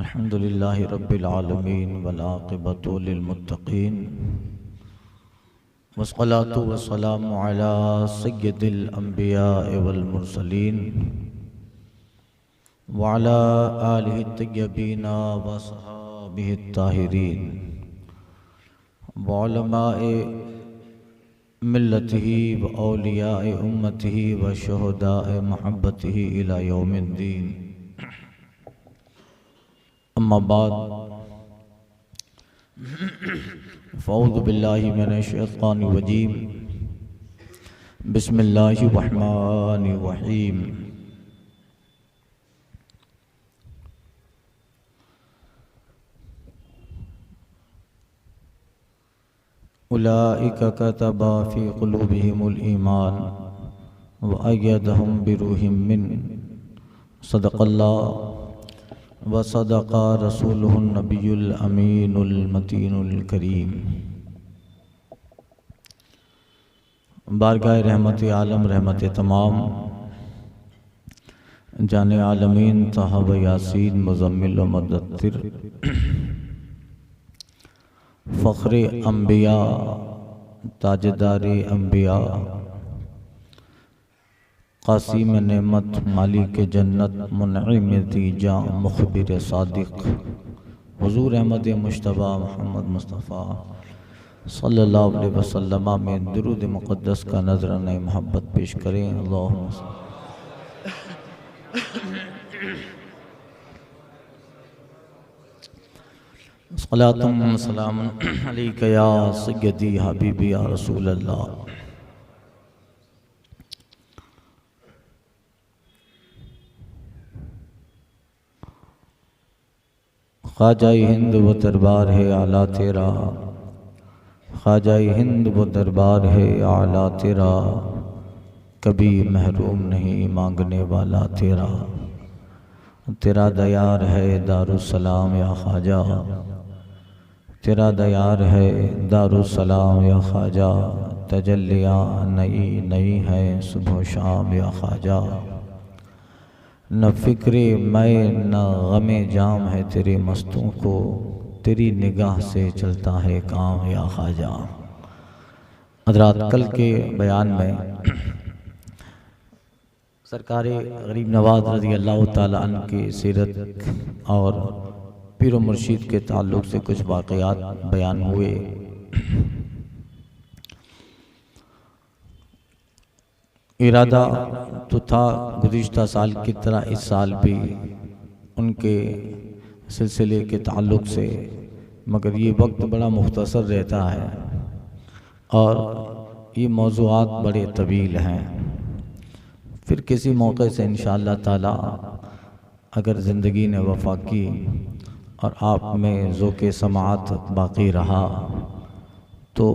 अल्हम्दुलिल्लाहि रब्बिल आलमीन वल आक़िबतु लिल मुत्तक़ीन वस्सलातु वस्सलामु अला सय्यिदिल अंबिया'i वल मुरसलीन व अला आलिहि तय्यबीना व सहाबिहि ताहिरीन व उलमाए मिल्लतिही व औलियाए उम्मतिही व शुहदाए महब्बतिही इला यौमिद्दीन। अम्मा बाद फ़अऊज़ु बिल्लाहि मिनश शैतानिर रजीम बिस्मिल्लाहिर रहमानिर रहीम। उलाइका कतबा फ़ी क़ुलूबिहिमुल ईमान व अय्यदहुम बिरूहिम मिन सदक़ल्लाह व सदक़ा रसूलुहुन नबियुल अमीनुल मतीनुल करीम। बारगाह रहमत आलम रहमत तमाम जाने आलमीन तहब यासीन मुज़म्मिल व मुद्दत्तिर फ़ख्रे अंबिया ताजदारे अंबिया क़ासिम नेमत मालिक जन्नत मुनइम दीजा मुख़बिर सादिक़ हुज़ूर अहमद मुश्तबा मोहम्मद मुस्तफ़ा सल्लल्लाहु अलैहि वसल्लम में दुरूद मुक़द्दस का नज़राने मोहब्बत पेश करें। अल्लाहुम्मा सल्लल्लाहु सलामुन अलैका या सय्यदी हबीबी या रसूल अल्लाह। ख्वाजा हिंद वो दरबार है आला तेरा, ख्वाजा हिंद वो दरबार है आला तेरा, कभी महरूम नहीं मांगने वाला तेरा। तेरा दयार है दारुस्सलाम या ख्वाजा, तेरा दयार है दारुस्सलाम या ख्वाजा, तजल्लियाँ नई नई है सुबह शाम या ख्वाजा। न फ़िक्रे मैं न गमे जाम है तेरे मस्तों को, तेरी निगाह से चलता है काम या ख्वाजा। हज़रात कल के बयान में सरकार गरीब नवाज रज़ी अल्लाह ताला अन्हु की सीरत और पीर मुर्शिद के ताल्लुक़ से कुछ वाक़यात बयान हुए। इरादा तो था गुज़िश्ता साल की तरह इस साल भी उनके सिलसिले के ताल्लुक़ से, मगर ये वक्त बड़ा मुख्तसर रहता है और ये मौज़ूआत बड़े तवील हैं। फिर किसी मौके से इंशाअल्लाह ताला अगर ज़िंदगी ने वफ़ा की और आप में ज़ौक़े समाअत बाक़ी रहा तो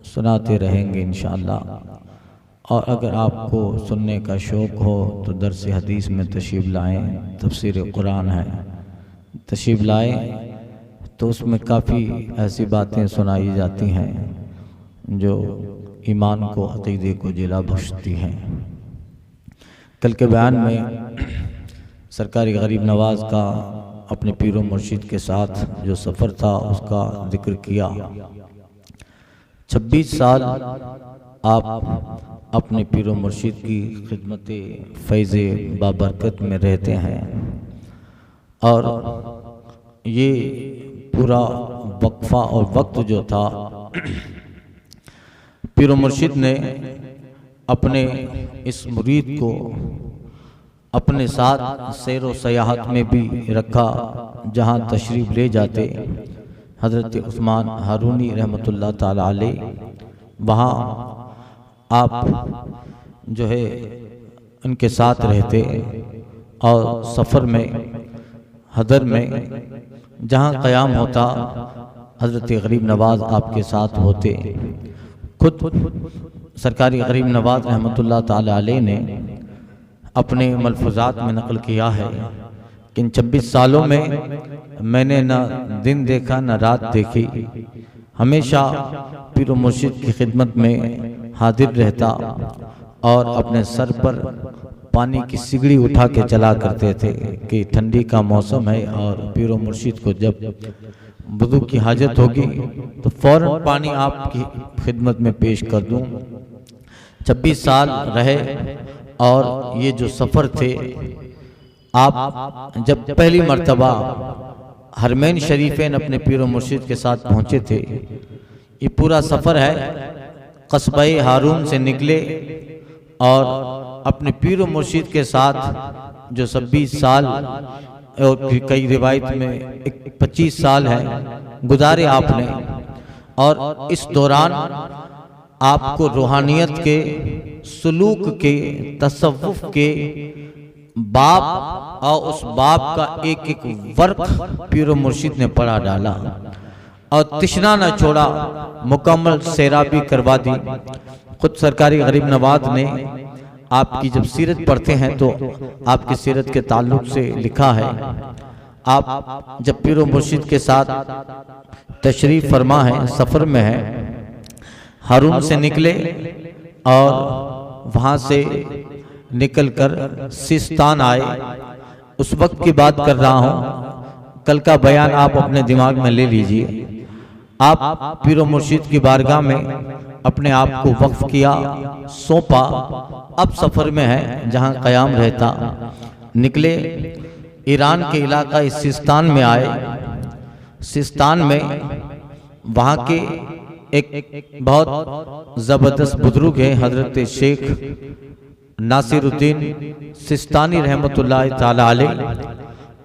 सुनाते रहेंगे इंशाअल्लाह। और अगर आपको सुनने का शौक़ हो तो दर्स हदीस में तशरीफ़ लाएँ, तफसीर कुरान है तशरीफ़ लाएँ तो उसमें काफ़ी ऐसी बातें सुनाई जाती हैं जो ईमान को अक़ीदे को जिला बख्शती हैं। कल के बयान में सरकारी गरीब नवाज का अपने पीर व मुर्शिद के साथ जो सफ़र था उसका ज़िक्र किया। 26 साल आप अपने पीर व मुर्शिद की खिदमत फैज़ बाबरकत में रहते हैं और ये पूरा वक्फ़ा और वक्त जो था पीर व मुर्शिद ने अपने इस मुरीद को अपने साथ सैर व सयाहत में भी रखा। जहाँ तशरीफ़ ले जाते हज़रत उस्मान हारूनी रहमतुल्लाह ताला अलैह वहाँ आप जो है उनके साथ रहते और सफ़र में हदर में जहाँ क़याम होता हज़रत गरीब नवाज आपके साथ होते। खुद सरकारी गरीब नवाज रहमतुल्लाह ताला अलैह ने अपने मलफूज़ात में नक़ल किया है कि इन 26 सालों में मैंने न दिन देखा न रात देखी, हमेशा पीर व मुर्शिद की खिदमत में हाजिर रहता और अपने सर पर पानी की सिगड़ी उठा के चला करते थे कि ठंडी का मौसम है और पीरो मुर्शिद को जब वुदू की हाजत होगी तो फौरन पानी आपकी खिदमत में पेश कर दूं। 26 साल रहे और ये जो सफ़र थे, आप जब पहली मर्तबा हरमैन शरीफैन अपने पीरो मुर्शिद के साथ पहुँचे थे, ये पूरा सफ़र है कस्बा हारून से निकले और अपने पीरो मुर्शिद के साथ जो 26 साल और कई रिवायत में 25 साल है गुजारे आपने। और इस दौरान आपको रूहानियत के, सुलूक के, तसव्वुफ के बाप और उस बाप का एक एक वर्क पीरो मुर्शिद ने पढ़ा डाला और तिश्ना न छोड़ा, मुकम्मल सैराबी करवा दी। खुद सरकारी गरीब नवाज ने आपकी जब सीरत पढ़ते हैं तो आपकी सीरत के ताल्लुक से लिखा है, आप जब पीरो मुर्शिद के साथ तशरीफ फरमा है, सफ़र में है, हारून से निकले और वहाँ से निकलकर सिस्तान आए। उस वक्त की बात कर रहा हूँ, कल का बयान आप अपने दिमाग में ले लीजिए। आप पीरो मुर्शिद की बारगाह में अपने आप को वक्फ किया, सौंपा, अब सफ़र में है जहाँ क़याम रहता। निकले, ईरान के इलाका इस सिस्तान में आए। सिस्तान में वहाँ के एक बहुत ज़बरदस्त बुजुर्ग है हज़रत शेख नासिरुद्दीन सिस्तानी रहमतुल्लाह ताला अलैह।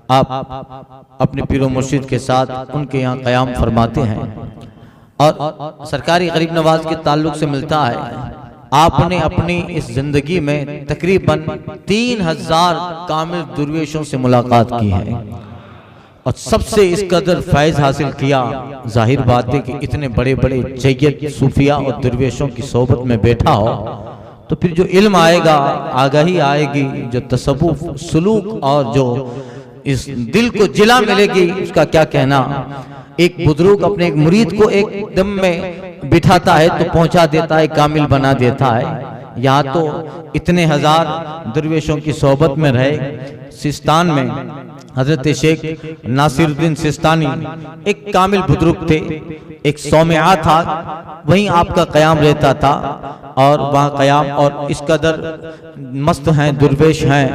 आप अपने पीरो मुर्शिद के साथ उनके यहाँ क़याम फरमाते हैं और सरकारी गरीब नवाज के ताल्लुक से मिलता है, आपने अपनी इस जिंदगी में तकरीबन 3000 कामिल दुर्वेशों से मुलाकात की है और सबसे इस कदर फैज़ हासिल किया। जाहिर बात है कि इतने बड़े बड़े जय्यद सूफिया और दुर्वेशों की सोबत में बैठा हो तो फिर जो इल्म आएगा, आगाही आएगी, जो तसव्वुफ, सुलूक और जो इस दिल को जिला मिलेगी, उसका क्या कहना। एक बुजुर्ग अपने एक मुरीद को एक दम में बिठाता है तो पहुंचा देता है, कामिल बना देता है। यहाँ तो इतने हजार दरवेशों की सोहबत में रहे। सिस्तान में हजरत शेख नासिरुद्दीन सिस्तानी एक कामिल बुजुर्ग थे, एक सौम्या था, वहीं आपका क़याम रहता था और वहाँ क़याम और इस कदर मस्त हैं, दुर्वेश हैं,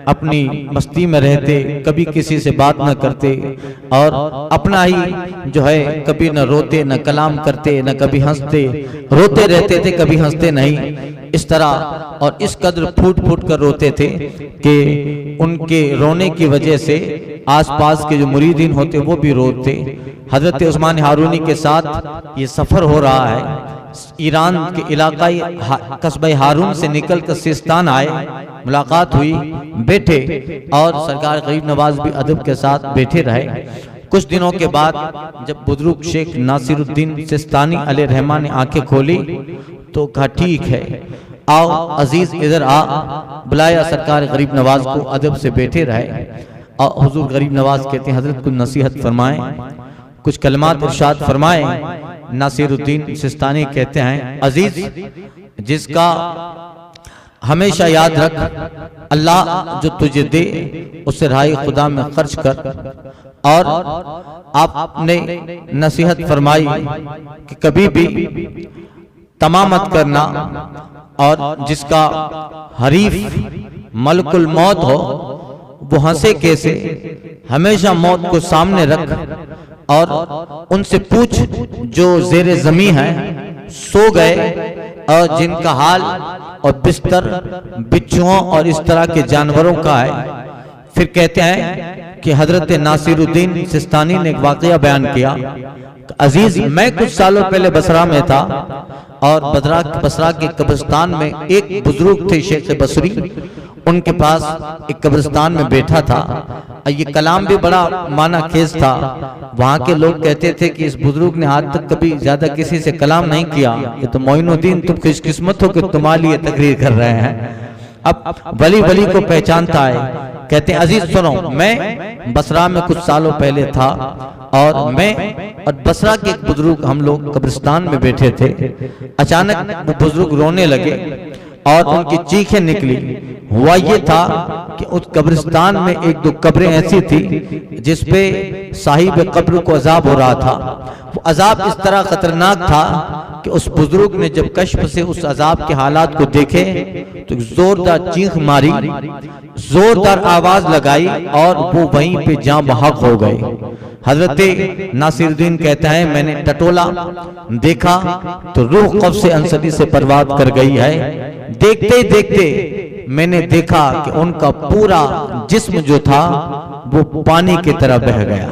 अपनी मस्ती में रहते, कभी किसी से बात न करते और अपना ही जो है कभी न रोते न कलाम करते न कभी हंसते, रोते रहते थे कभी हंसते नहीं। इस तरह और इस कदर फूट फूट कर रोते थे कि उनके रोने की वजह से आसपास के जो मुरीदीन होते वो भी रोते। हजरत उस्मान हारूनी के साथ ये सफ़र हो रहा है। ईरान के इलाकाई कस्बा हारून से निकलकर सिस्तान आए, मुलाकात हुई, बैठे और सरकार गरीब नवाज भी अदब के साथ बैठे रहे। कुछ दिनों के बाद जब बुजुर्ग शेख नासिरुद्दीन सिस्तानी अलैहि रहमान ने आंखें खोली तो कहा ठीक है, आओ अजीज इधर आ, बुलाया सरकार गरीब नवाज को, अदब से बैठे रहे और हुजूर गरीब नवाज कहते हैं हजरत को नसीहत फरमाएं, कुछ कलमात इरशाद फरमाएं। नासिरुद्दीन सिस्तानी कहते हैं अजीज, जिसका हमेशा याद रख, अल्लाह जो तुझे दे उसे राह खुदा में खर्च कर। और आपने नसीहत फरमाई कि कभी भी तमा मत करना और जिसका हरीफ मलकुल मौत हो वो हंसे कैसे, हमेशा मौत को सामने रख और उनसे पूछ जो जेरे जमी है, सो गए और जिनका हाल और बिस्तर बिच्छुओं और इस तरह के जानवरों का है। फिर कहते हैं कि हजरत नासिरुद्दीन सिस्तानी ने एक वाकया बयान किया, अजीज मैं कुछ सालों पहले बसरा में था और बसरा के कब्रिस्तान में एक बुजुर्ग थे शेख बसरी, उनके पास एक कब्रिस्तान में बैठा था। ये कलाम भी बड़ा माना खेज था। वहाँ के लोग कहते थे कि इस बुजुर्ग ने आज तक कभी ज्यादा किसी से कलाम नहीं किया, ये तो मोइनुद्दीन तुम खुशकिस्मत हो कि तुम्हारे लिए तकरीर कर रहे हैं। अब वली वली को पहचानता है। कहते हैं अजीज सुनो, मैं बसरा में कुछ सालों पहले था और मैं और बसरा के एक बुजुर्ग हम लोग कब्रिस्तान में बैठे थे। अचानक वो बुजुर्ग रोने लगे और उनकी चीखें निकली। हुआ ये था कि उस कब्रिस्तान में एक दो कब्रें ऐसी थी जिसपे साहिब कब्र को अजाब हो रहा था। वो अजाब इस तरह खतरनाक था कि उस बुजुर्ग ने जब कश्फ से उस अजाब के हालात को देखे तो जोरदार चीख मारी, जोरदार आवाज लगाई और वो वहीं पे जान बहक हो गए। हजरत नासिरुद्दीन कहता है मैंने टटोला देखा तो रूह कब्र से अंसली से परवाज कर गई है। देखते देखते मैंने देखा कि उनका पूरा जिस्म जो था वो पानी की तरह बह गया,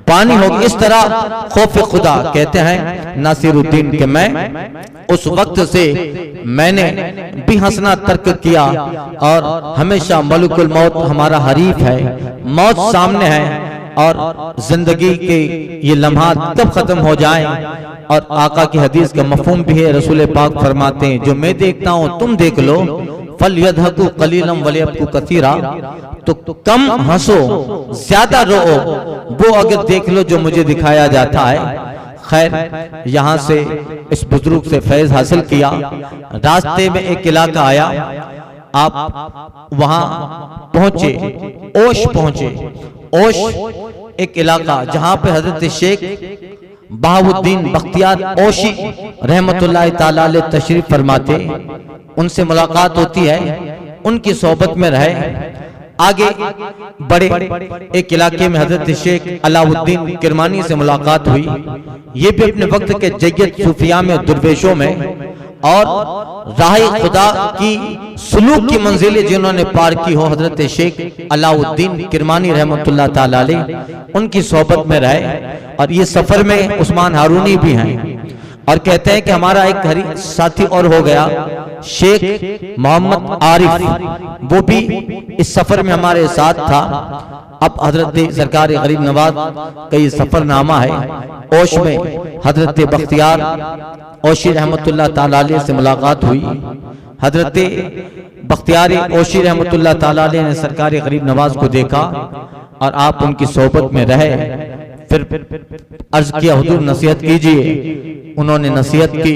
पानी हो गया। इस तरह खौफ खुदा कहते हैं नासिरुद्दीन के मैं उस वक्त से मैंने भी हंसना तर्क किया और हमेशा मलकुल मौत हमारा हरीफ है, मौत सामने है और जिंदगी के ये लम्हात कब खत्म हो जाए। और आका की हदीस का मफहूम भी है, रसूल पाक फरमाते हैं जो मैं देखता हूँ तुम देख लो, फल यदहकु कलीलम वलियबकु कसीरा, तो कम हंसो ज्यादा रो, वो अगर देख लो जो मुझे दिखाया जाता है। खैर यहाँ से इस बुजुर्ग से फैज हासिल किया। रास्ते में एक इलाका आया, आप वहां पहुंचे, ओश पहुंचे। ओश एक इलाका जहां पे हजरत शेख बहाउद्दीन बख्तियार ओशी रहमतुल्लाह ताला अलैह तशरीफ फरमाते, उनसे मुलाकात होती है, उनकी सोहबत में रहे। आगे बड़े एक इलाके में हजरत शेख अलाउद्दीन किरमानी से मुलाकात हुई। ये भी अपने वक्त के जय्यद सूफिया में, दुर्वेशों में और राह खुदा की सुलूक की मंजिलें जिन्होंने पार की हो, हजरत शेख अलाउद्दीन किरमानी रहमतुल्लाह ताला अलैह उनकी सोहबत में रहे। और ये सफर में उस्मान हारूनी भी हैं। और कहते हैं कि हमारा एक साथी और हो गया, शेख मोहम्मद आरिफ, वो भी इस सफर में हमारे साथ था। अब हजरत सरकार गरीब नवाज का ये सफरनामा है। ओश में हजरत बख्तियार ओशी रहमतुल्लाह ताला अलैह से मुलाकात हुई। हजरत बख्तियार ओशी रहमतुल्लाह ताला अलैह ने सरकार गरीब नवाज को देखा और आप उनकी सोहबत में रहे। फिर अर्ज किया हुजूर नसीहत कीजिए। उन्होंने नसीहत की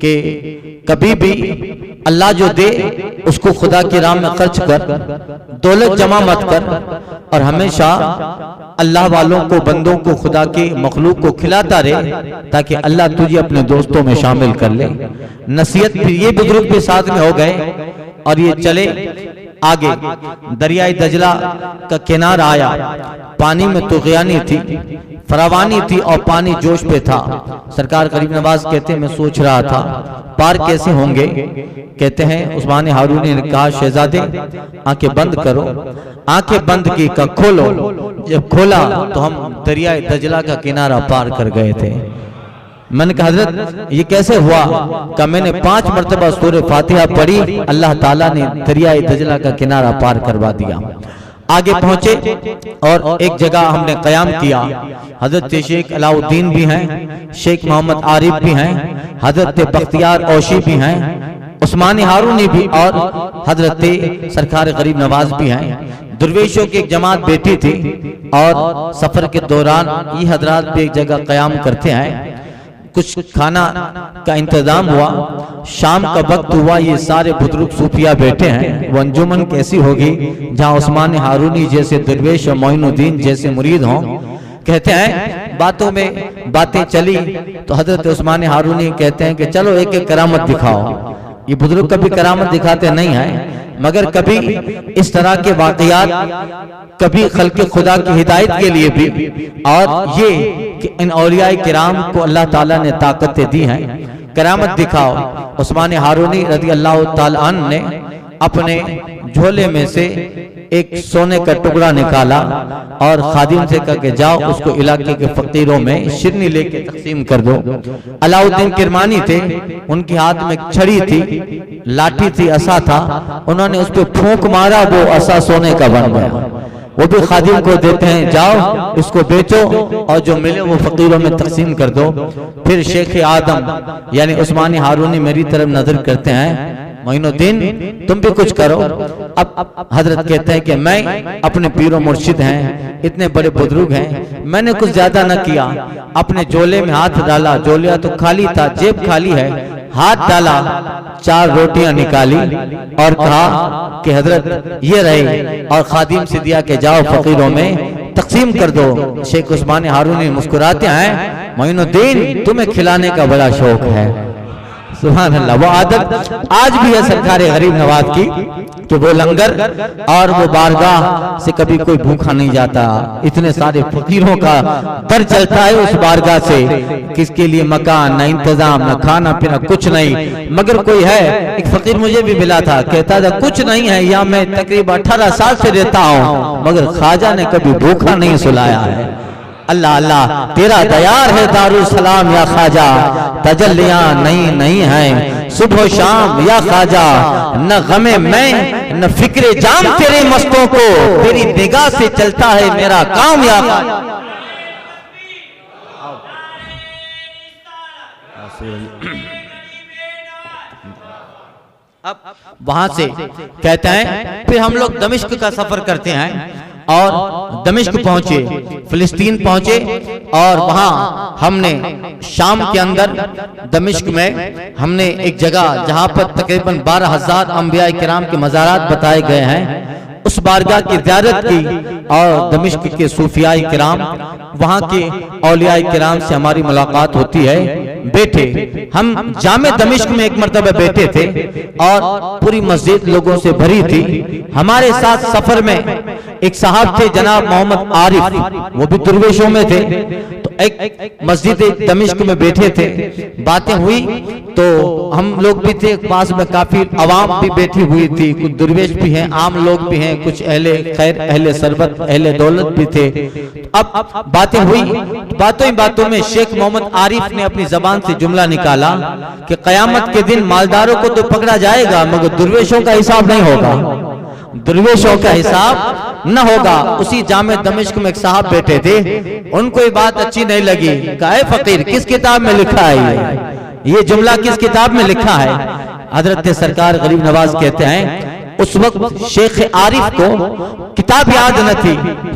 कि कभी भी अल्लाह जो दे उसको खुदा की राह में खर्च कर, दौलत जमा मत कर, और हमेशा अल्लाह वालों को, बंदों को, खुदा के मखलूक को खिलाता रहे ताकि अल्लाह तुझे अपने दोस्तों में शामिल कर ले। नसीहत भी ये बुजुर्ग भी साथ में हो गए और ये चले आगे। दरियाई दजला का किनारा आया, पानी में तुग़यानी थी, फरावानी थी और पानी जोश पे था। सरकार गरीब नवाज कहते हैं मैं सोच रहा था पार कैसे होंगे। कहते हैं उस्मान हारूनी ने कहा शहजादे आंखें बंद करो। आंखें बंद की का खोलो। जब खोला तो हम दरियाई दजला का किनारा पार कर गए थे। मैंने कहा हजरत ये कैसे हुआ? का मैंने 5 मरतबा सूरह फातिहा पढ़ी, अल्लाह ताला ने दरियाए दजला का किनारा पार करवा दिया। आगे पहुंचे और एक जगह हमने कयाम किया। हजरत शेख अलाउद्दीन भी हैं, शेख मोहम्मद आरिफ भी हैं, हजरत बख्तियार ओशी भी हैं, उस्मान हारूनी भी और हजरत सरकार गरीब नवाज भी हैं। दुर्वेशों की एक जमात बैठी थी और सफर के दौरान ये हजरात भी एक जगह कयाम करते हैं। कुछ खाना का इंतजाम हुआ, शाम का वक्त हुआ, ये सारे बुजुर्ग सूफिया बैठे हैं। वो अंजुमन कैसी होगी जहाँ उस्मान हारूनी जैसे दुर्वेश और मोइनुद्दीन जैसे मुरीद हों। कहते हैं बातों में बातें चली तो हजरत उस्मान हारूनी कहते हैं कि चलो एक एक करामत दिखाओ। ये बुजुर्ग कभी करामत दिखाते नहीं हैं, मगर कभी इस तरह के वाकयात, कभी खल्क़े खुदा की हिदायत के लिए भी, और ये कि इन औलिया किराम को अल्लाह ताला ने ताकतें दी हैं, करामत दिखाओ। उस्मान हारूनी रज़ी अल्लाह ताला अन्हु ने अपने झोले में से एक सोने का टुकड़ा निकाला और खादिम से कहा कि जाओ उसको इलाके के फकीरों में शिरनी लेके तकसीम कर दो। अलाउद्दीन किरमानी थे, उनके हाथ में छड़ी थी, लाठी थी, असा था, उन्होंने उस पर फूंक मारा, वो असा सोने का बन गया। वो भी खादिम को देते हैं, जाओ इसको बेचो और जो मिले वो फकीरों में तकसीम कर दो। फिर शेख आदम यानी उस्मान हारूनी मेरी तरफ नजर करते हैं, मोइनुद्दीन तुम भी कुछ करो। अब हजरत कहते हैं कि मैं अपने पीरो मुर्शिद हैं, इतने बड़े बुजुर्ग हैं, मैंने कुछ ज्यादा न किया। अपने झोले में हाथ डाला, झोलिया तो खाली था, जेब खाली है, हाथ डाला, 4 रोटियां निकाली और कहा कि हजरत ये रही, और खादिम से दिया कि जाओ फकीरों में तकसीम कर दो। शेख उस्मान हारूनी मुस्कुराते हैं, मोइनुद्दीन तुम्हें खिलाने का बड़ा शौक है। सुभान अल्लाह। वो आदत आज भी है सरकार गरीब नवाज की कि वो लंगर और वो बारगाह से कभी कोई भूखा नहीं जाता। इतने सारे फकीरों का दर चलता है उस बारगाह से, किसके लिए मकान, न इंतजाम, न खाना पीना, कुछ नहीं। मगर कोई है, एक फकीर मुझे भी मिला था, कहता था कुछ नहीं है, या मैं तकरीबन 18 साल से रहता हूँ, मगर ख्वाजा ने कभी भूखा नहीं सुलाया है। अल्लाह अल्लाह, तेरा दयार है दारुल सलाम या ख्वाजा, तजल्लियां नहीं है सुबह शाम या ख्वाजा, न गमे मैं न फिक्रे जाम तेरे मस्तों को, तेरी निगाह से चलता है मेरा काम या ख्वाजा। अब वहां से कहते हैं फिर हम लोग दमिश्क का सफर करते हैं और दमिश्क पहुंचे, फिलिस्तीन पहुंचे, और वहां हमने शाम के अंदर दमिश्क में हमने एक जगह जहां पर तकरीबन 12,000 अंबिया किराम के मज़ारात बताए गए हैं, उस बारगाह की ज़ियारत की, और दमिश्क के सूफियाए किराम, वहां के औलियाए किराम से हमारी मुलाकात होती है। बैठे हम जामे दमिश्क में एक मर्तबा बैठे थे और पूरी मस्जिद लोगों से भरी थी। हमारे साथ सफर में एक साहब थे जनाब मोहम्मद आरिफ, वो भी दुर्वेशों में थे। तो एक मस्जिद दमिश्क में बैठे थे, बातें हुई तो हम लोग भी थे, पास में काफी अवाम भी बैठी हुई थी, कुछ दुर्वेश भी हैं, आम लोग भी हैं, कुछ अहले खैर, अहले सरबत, अहले दौलत भी थे। अब बातें हुई, बातों में शेख मोहम्मद आरिफ ने अपनी जबान से जुमला निकाला कि कयामत के दिन मालदारों को तो पकड़ा जाएगा, मगर दुर्वेशों का हिसाब नहीं होगा, दुर्वेशों का हिसाब न होगा। उसी जामे दमिश्क में एक साहब बैठे थे, उनको ये बात अच्छी नहीं लगी। कहा फकीर किस किताब में लिखा है ये जुमला, किस किताब में लिखा है? हजरत सरकार गरीब नवाज कहते हैं उस वक्त शेख आरिफ को किताब याद न थी,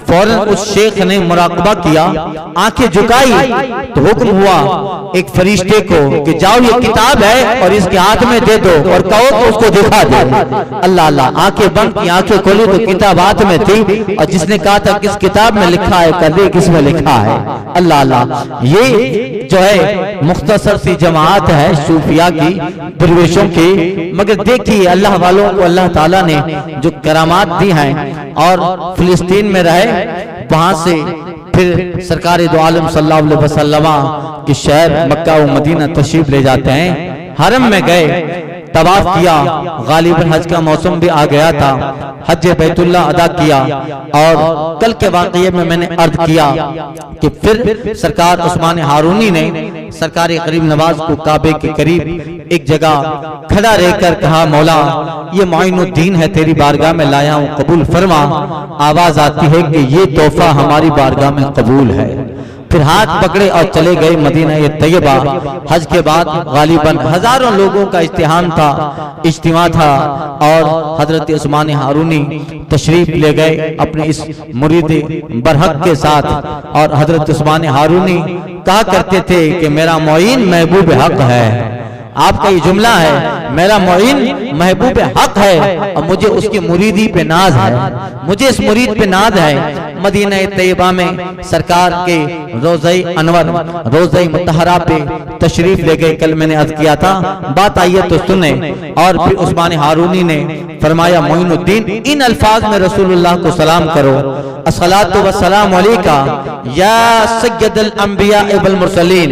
फौरन उस शेख ने मुराकबा किया, आंखें झुकाई तो हुक्म हुआ एक फरिश्ते को कि जाओ ये किताब है और इसके हाथ में दे दो और कहो तो उसको दिखा दे। अल्लाह अल्लाह, आंखें बंद की, आंखें खोली तो किताब हाथ में थी, और जिसने कहा था किस किताब में लिखा है, कर दे किस में लिखा है। अल्लाह अल्लाह, ये जो है मुख्तसर सी जमात है सूफिया की, दरवेशों की, मगर देखिए अल्लाह वालों को अल्लाह ताला ने जो करामात दी हैं, और फिलिस्तीन में रहे, वहां से फिर सरकार दो आलम सल्लल्लाहु अलैहि वसल्लम के शहर मक्का व मदीना तशरीफ ले जाते हैं। हरम में गए, तवाफ किया, गालिबन हज का मौसम भी आ गया था, हज बैतुल्लाह अदा किया। और कल के वाक़ये में मैंने अर्ज किया कि फिर सरकार उस्मान हारूनी ने सरकार गरीब नवाज को काबे के करीब एक जगह खड़ा रहकर कहा, मौला ये मोइनुद्दीन है, तेरी बारगाह में लाया हूँ, कबूल फरमा। आवाज आती है कि ये तोहफा हमारी बारगाह में कबूल है। फिर हाथ पकड़े और चले गए मदीना ये तैयबा। हज के बाद गालिबन हजारों लोगों का इज्तिमा था, और हजरत उस्मान हारूनी तशरीफ ले गए अपने इस मुरीद बरहक के साथ। और हजरत उस्मान हारूनी कहा करते थे कि मेरा मोइन महबूब हक है। आपका ये जुमला है, मेरा मोइन महबूब हक है और मुझे उसकी मुरीदी पे नाज है, मुझे इस मुरीद पे नाज है। मदीना तैयबा में सरकार के रोज़े अनवर, रोज़े मुतहरा पे तशरीफ ले गए। कल मैंने अर्ज किया था, बात आई है तो सुने। और फिर उस्मान हारूनी ने फरमाया, मोइनुद्दीन इन अल्फाज में रसूलुल्लाह को सलाम करो, अस्सलातु वस्सलामु अलैका या सय्यदुल अंबिया वल मुरसलीन।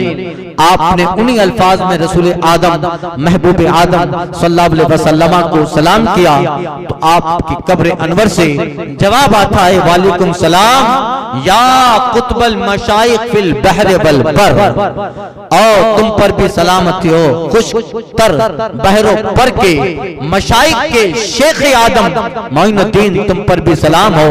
आपने उन्हीं अल्फाज में रसूल आदम महबूब आदम सल्लल्लाहु अलैहि वसल्लम को सलाम किया तो आपकी कब्र अनवर से जवाब आता है, वालेकुम सलाम या कुतुबल मशाइख फिल बहर वल बर। और तुम पर भी सलामती हो, खुश तर बहरो पर के मशाइख के शेख आदम मोइनुद्दीन तुम पर भी सलाम हो।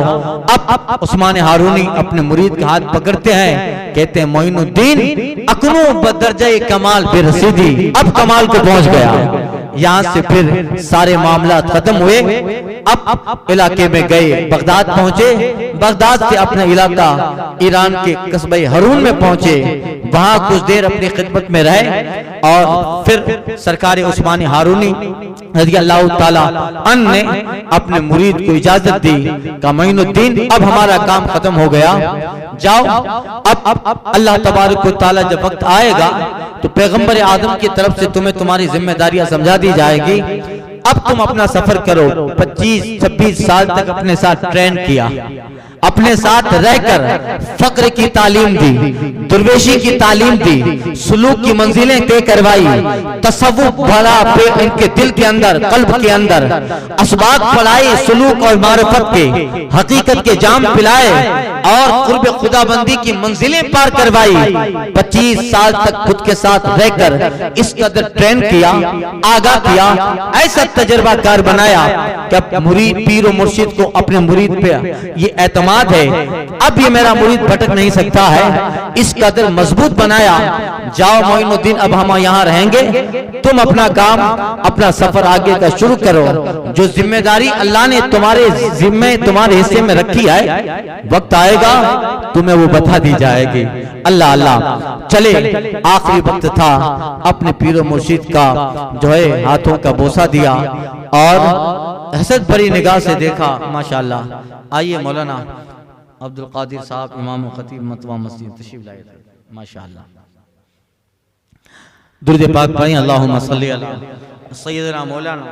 अब उस्मान हारूनी अपने मुरीद का हाथ पकड़ते हैं, कहते हैं मोइनुद्दीन अकनू बदरजे कमाल बेरसीदी, अब कमाल को पहुंच गया। यहाँ से फिर सारे मामला खत्म हुए। अब इलाके में गए, बगदाद पहुंचे, बगदाद से अपना इलाका ईरान के कस्बे हरून में पहुंचे। वहां कुछ देर अपनी खिदमत में रहे। और फिर सरकार उस्मानी हारूनी रज़ी अल्लाह ताला अन्हु ने अपने मुरीद को इजाजत दी कि मोइनुद्दीन अब हमारा काम खत्म हो गया, जाओ अब अल्लाह तबारक व तआला जब वक्त आएगा तो पैगंबर आदम की तरफ से तुम्हें तुम्हारी जिम्मेदारियां समझा दी जाएगी, अब तुम अपना सफर करो। 25-26 साल तक अपने साथ ट्रेन किया, अपने साथ रहकर फक्र की तालीम दी, दुर्वेशी की तालीम दी, सुलूक की मंजिलें तय करवाई, तसव्वुफ भरा इनके दिल के अंदर, कल्ब के अंदर असबाक पढ़ाए, सुलूक और मारिफत के हकीकत के जाम पिलाए और कुर्ब खुदाबंदी की मंजिलें पार करवाई। 25 साल तक खुद के साथ रहकर इस कदर ट्रेन किया, आगाह किया, ऐसा तजर्बाकार बनाया कि अब मुरीद पीर और मुर्शिद को अपने मुरीद पे ये एतमाद है, अब ये मेरा मुरीद भटक नहीं सकता है, इस कदर मजबूत बनाया। जाओ मोइनुद्दीन अब हम यहाँ रहेंगे, तुम अपना काम अपना सफर आगे का शुरू करो, जो जिम्मेदारी अल्लाह ने तुम्हारे जिम्मे तुम्हारे हिस्से में रखी है, वक्त आएगा तुम्हें वो बता दी जाएगी। अल्लाह अल्लाह चले, आखिरी वक्त था, अपने पीर मुर्शिद का जो है हाथों का बोसा दिया और हसद भरी निगाह से देखा। माशाअल्लाह, आइए मौलाना अब्दुल कादिर साहब इमाम खतीब मतवा मस्जिद तशरीफ लाए थे। माशाअल्लाह, दुरूद पाक पढ़ें, अल्लाहुम्मा सल्ली अला सय्यदना मौलाना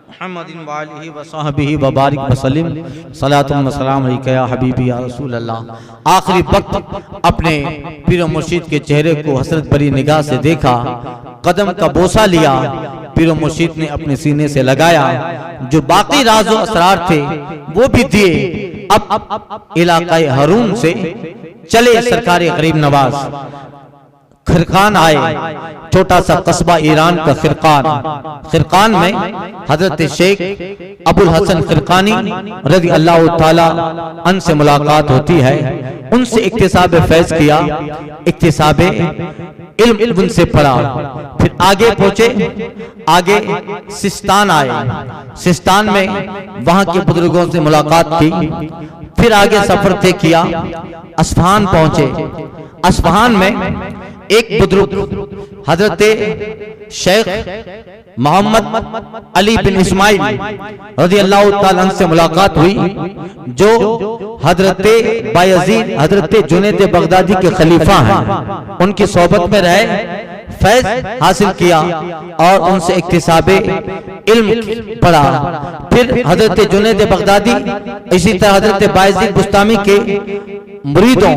मुहम्मदिन व आलिहि व सहबिहि व बारिक व सल्लिम सलातुम व सलाम अलैका या हबीबी या रसूल अल्लाह। आखिरी वक्त अपने पीर मुर्शिद के चेहरे को हसरत भरी निगाह से देखा, कदम का बोसा लिया, पीर मुर्शिद ने अपने सीने से लगाया, जो बाकी राज व असरार थे वो भी दिए। अब इलाकाए हरून से चले सरकार गरीब नवाज खिरकान आए, छोटा सा कस्बा ईरान का खिरकान में हजरत शेख अबुल हसन खिरकानी रज़ी अल्लाह ताला अन्हु से मुलाकात होती है। उनसे इक्तिसाब फैज किया, इक्तिसाब इल्म उनसे पढ़ा, फिर आगे पहुंचे, आगे सिस्तान आए, सिस्तान में वहां के बुजुर्गों से मुलाकात की, फिर आगे सफर तय किया, अस्फहान पहुंचे। अस्फहान में एक बुजुर्ग हजरत शेख मोहम्मद अली बिन इस्माइल रज़ी अल्लाह ताला अन्हु से मुलाकात हुई, जो हजरत बायजीद हजरत जुनैद बगदादी के खलीफा हैं। उनकी सोहबत में रहे, फैज हासिल किया और उनसे इक्तिसाबे इल्म पढ़ा। फिर हजरत जुनैद बगदादी, इसी तरह हजरत बायजीद बुस्तामी के मुरीदों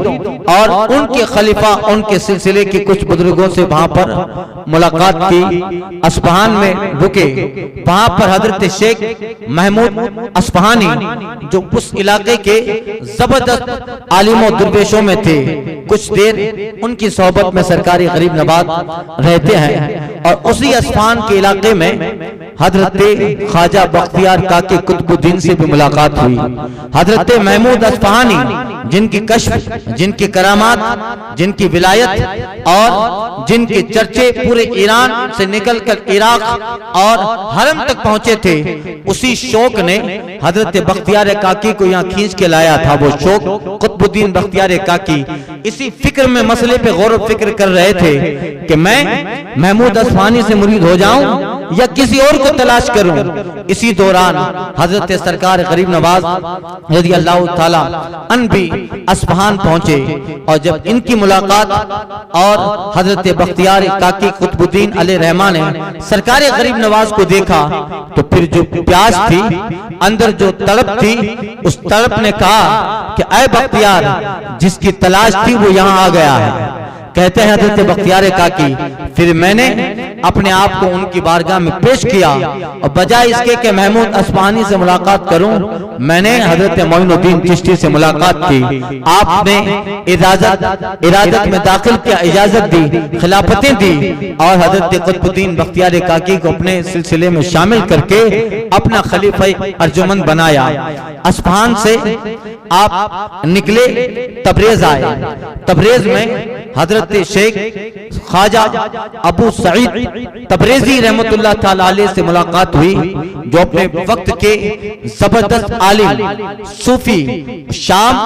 और उनके खलीफा, उनके सिलसिले के कुछ बुजुर्गों से वहां पर मुलाकात की। अस्फहान में रुके, वहां पर हजरत शेख महमूद अस्फहानी, जो उस इलाके के जबरदस्त आलिमों दुर्वेशों में थे, कुछ देर उनकी सोहबत में सरकारी गरीब नवाज रहते हैं। और उसी अस्फहान के इलाके में हजरत ख्वाजा बख्तियार काके कुतुबुद्दीन से भी मुलाकात हुई। हजरत महमूद अस्फहानी, जिनकी कश्फ, जिनकी करामात, जिनकी विलायत और जिनके चर्चे पूरे ईरान से निकलकर इराक और हरम तक पहुंचे थे, उसी शौक ने हजरत बख्तियार काकी को यहाँ खींच के लाया था। वो शौक कुतुबुद्दीन बख्तियार काकी इसी फिक्र में, मसले पे गौर फिक्र कर रहे थे कि मैं महमूद अस्फहानी से मुरीद हो जाऊं या किसी और को तलाश करूं। इसी दौरान हजरत सरकार गरीब नवाज रज़ी अल्लाह ताला अन्हु भी अस्फहान पहुंचे, और जब इनकी मुलाकात और हजरत बख्तियार काकी कुतुबुद्दीन अलैहिर्रहमान ने सरकार गरीब नवाज को देखा, तो फिर जो प्यास थी अंदर, जो तड़प थी, उस तड़प ने कहा कि ऐ बख्तियार, जिसकी तलाश थी वो यहाँ आ गया है। कहते हैं हजरत बख्तियार काकी, फिर मैंने अपने आप को उनकी बारगाह में पेश किया, और बजाय इसके कि महमूद अस्फहानी से मुलाकात करूं, मैंने हजरत मोइनुद्दीन चिश्ती से मुलाकात की। आपने इरादत में दाखिल किया, इजाजत दी, खिलाफतें दी, और हजरत कुतुबुद्दीन बख्तियार काकी को अपने सिलसिले में शामिल करके अपना खलीफा अर्जुमंद बनाया। अस्फहान से आप निकले, तबरेज आए। तबरेज में हजरत शेख ख्वाजा अबू सईद तबरेजी रहमतुल्लाह ताला अलैह से मुलाकात हुई, जो अपने वक्त के जबरदस्त आलिम, सूफी, शाम,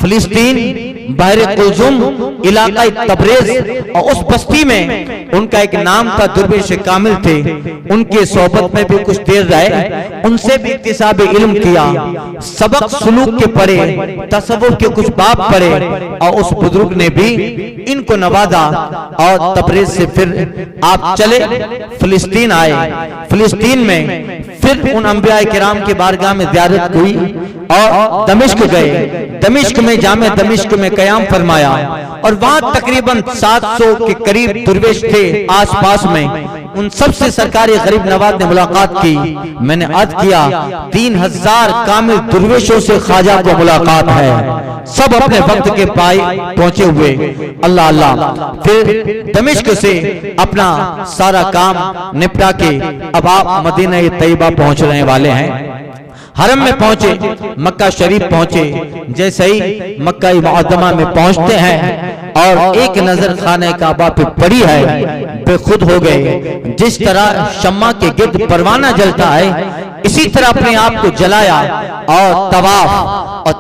फिलिस्तीन, बहरे कुलजुम इलाका तबरेज, और उस बस्ती में उनका एक नाम था दुर्वेश कामिल थे। उनके सोबत में भी कुछ देर रहे, उनसे भी इक्तिसाब इल्म किया, सबक सुलूक के पढ़े, तसव्वुफ के कुछ बाब पढ़े, और उस बुजुर्ग ने भी इनको नवाजा। और तबरेज से फिर आप चले फिलिस्तीन आए। फिलिस्तीन में फिर उन अंबिया किराम के बारगाह में ज़ियारत हुई और दमिश्क गए। दमिश्क में जामे दमिश्क में क़याम फरमाया, और वहां तकरीबन 700 के करीब दुर्वेश थे आसपास में। उन सबसे सरकारी गरीब नवाज ने मुलाकात की। मैंने अर्ज किया 3000 कामिल दुर्वेशों से ख्वाजा को मुलाकात है, सब अपने वक्त के पाए पहुंचे हुए। अल्लाह अल्लाह। फिर दमिश्क से अपना सारा काम निपटा के अब आप मदीना तैयबा पहुंच रहे वाले हैं। हरम में पहुंचे, मक्का शरीफ पहुंचे। जैसे ही मक्का मुअज़्ज़मा में पहुंचते हैं और एक नजर खाने काबा पे पड़ी है, बेखुद हो गए। जिस तरह शम्मा के गिर्द परवाना जलता है, इसी तरह अपने आप को जलाया। और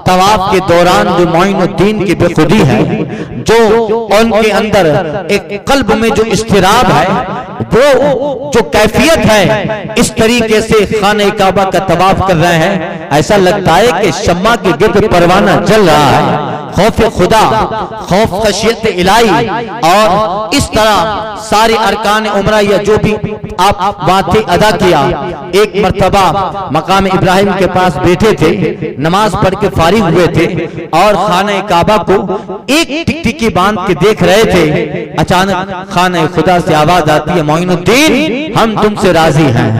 तवाफ के दौरान जो मोइनुद्दीन की बेखुदी है, जो उनके अंदर एक कल्ब में जो इस्तिराब है, वो जो कैफियत है, इस तरीके से खाने काबा का तवाफ कर रहे हैं, ऐसा लगता है कि शम्मा के गिर्द परवाना जल रहा है। खौफ खुदा, खौफ खशियत इलाही, और इस तरह सारे अरकान उमरा या जो भी आप बातें अदा किया। एक मर्तबा मकाम इब्राहिम के पास बैठे थे, नमाज पढ़ के फारिग हुए थे और खाने काबा को एक टिकटिकी बांध के देख रहे थे। अचानक खाने खुदा से आवाज आती है, मोइनुद्दीन हम तुमसे राजी हैं।